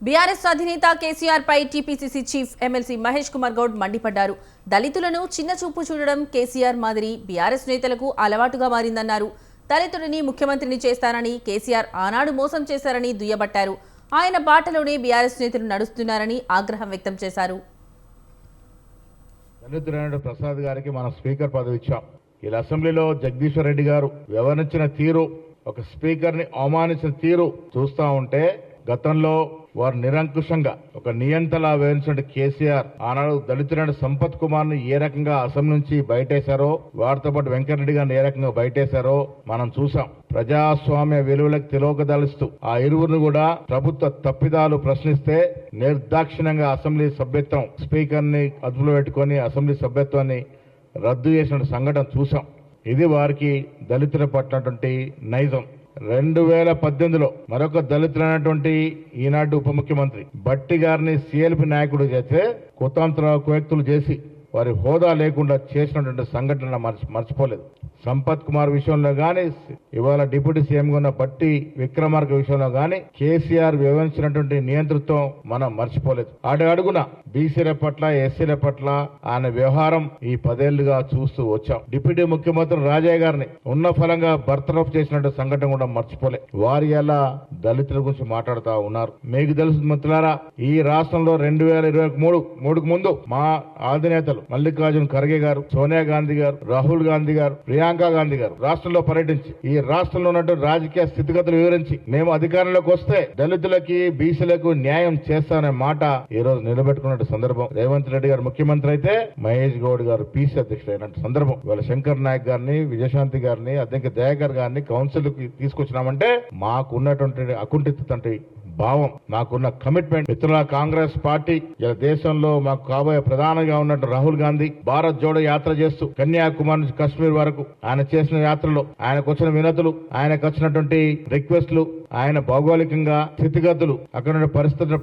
BRS అధినేత కేసీఆర్ పై TPCC chief MLC Mahesh Kumar Goud మండిపడ్డారు. దళితులను చిన్నచూపు చూడడం కేసీఆర్ మాదిరి బీఆర్ఎస్ నేతలకు అలవాటుగా మారిందన్నారు. దళితుడిని ముఖ్యమంత్రిని చేస్తారని కేసీఆర్ ఆనాడు మోసం చేశారని దుయ్యబట్టారు. ఆయన బాటలోనే బీఆర్ఎస్ నేతలు నడుస్తున్నారని ఆగ్రహం వ్యక్తం చేశారు. దళితుడైన ప్రసాద్ గారికి మనం స్పీకర్ పదవి ఇచ్చాం. ఇలా అసెంబ్లీలో జగదీశ్వర్ రెడ్డి గారు వ్యవహరించిన తీరు, ఒక స్పీకర్ ని అవమానించిన తీరు చూస్తా ఉంటే గతంలో వారు నిరంకుశంగా ఒక నియంతలా వ్యవహరించిన కేసీఆర్ ఆనాడు దళితుడైన సంపత్ కుమార్ ను ఏ రకంగా అసెంబ్లీ నుంచి బయటేశారో, వారితో పాటు వెంకటరెడ్డి గారిని ఏ రకంగా బయటేశారో మనం చూసాం. ప్రజాస్వామ్య విలువలకు తిలోకదలుస్తూ ఆ ఇరువురిని కూడా ప్రభుత్వ తప్పిదాలు ప్రశ్నిస్తే నిర్దాక్షిణ్యంగా అసెంబ్లీ సభ్యత్వం, స్పీకర్ ని అదుపులో పెట్టుకుని అసెంబ్లీ సభ్యత్వాన్ని రద్దు చేసిన సంఘటన చూసాం. ఇది వారికి దళితుల పట్టినటువంటి నైజం. 2018లో మరొక దళితులైనటువంటి ఈనాటి ఉప ముఖ్యమంత్రి భట్టి గారిని సిఎల్పి నాయకుడు చేస్తే కుతంత్ర కుయక్తులు చేసి వారి హోదా లేకుండా చేసినటువంటి సంఘటన మర్చిపోలేదు. సంపత్ కుమార్ విషయంలో గాని, ఇవాళ డిప్యూటీ సీఎంగా ఉన్న భట్టి విక్రమార్క విషయంలో గాని కేసీఆర్ వ్యవహరించినటువంటి నియంతృత్వం మనం మర్చిపోలేదు. అడుగున బీసీల పట్ల, ఎస్సీల పట్ల ఆయన వ్యవహారం ఈ 10 ఏళ్లుగా చూస్తూ వచ్చాం. డిప్యూటీ ముఖ్యమంత్రి రాజయ్య గారిని ఉన్న ఫలంగా బర్తరఫ్ చేసినట్టు సంఘటన కూడా మర్చిపోలే. వారి ఎలా దళితుల గురించి మాట్లాడుతూ ఉన్నారు. మీకు తెలుసు మిత్రులారా, ఈ రాష్ట్రంలో 2023 ముందు మా అధినేతలు మల్లికార్జున్ ఖర్గే గారు, సోనియా గాంధీ గారు, రాహుల్ గాంధీ గారు, ప్రియాంక గాంధీ గారు రాష్ట్రంలో పర్యటించి ఈ రాష్ట్రంలో ఉన్నటువంటి రాజకీయ స్థితిగతులు వివరించి మేము అధికారంలోకి వస్తే దళితులకి, బీసీలకు న్యాయం చేస్తామనే మాట ఈ రోజు నిలబెట్టుకున్న సందర్భం. రేవంత్ రెడ్డి గారు ముఖ్యమంత్రి అయితే మహేష్ గౌడ్ గారు పీసీ అధ్యక్షుడు అయిన సందర్భం. ఇవాళ శంకర్ నాయక్ గారిని, విజయశాంతి గారిని, అధ్యక్ష దయాకర్ గారిని కౌన్సిల్ కి తీసుకొచ్చినామంటే మాకున్నటువంటి అకుంఠిత భావం, మాకున్న కమిట్మెంట్. మిత్రుల కాంగ్రెస్ పార్టీ ఇలా దేశంలో మాకు కాబోయే ప్రధానంగా ఉన్నట్టు రాహుల్ గాంధీ భారత్ జోడో యాత్ర చేస్తూ కన్యాకుమారి నుంచి కాశ్మీర్ వరకు ఆయన చేసిన యాత్రలో ఆయనకు వచ్చిన వినతులు, ఆయనకు వచ్చినటువంటి రిక్వెస్ట్లు, ఆయన భౌగోళికంగా స్థితిగతులు, అక్కడ పరిస్థితులు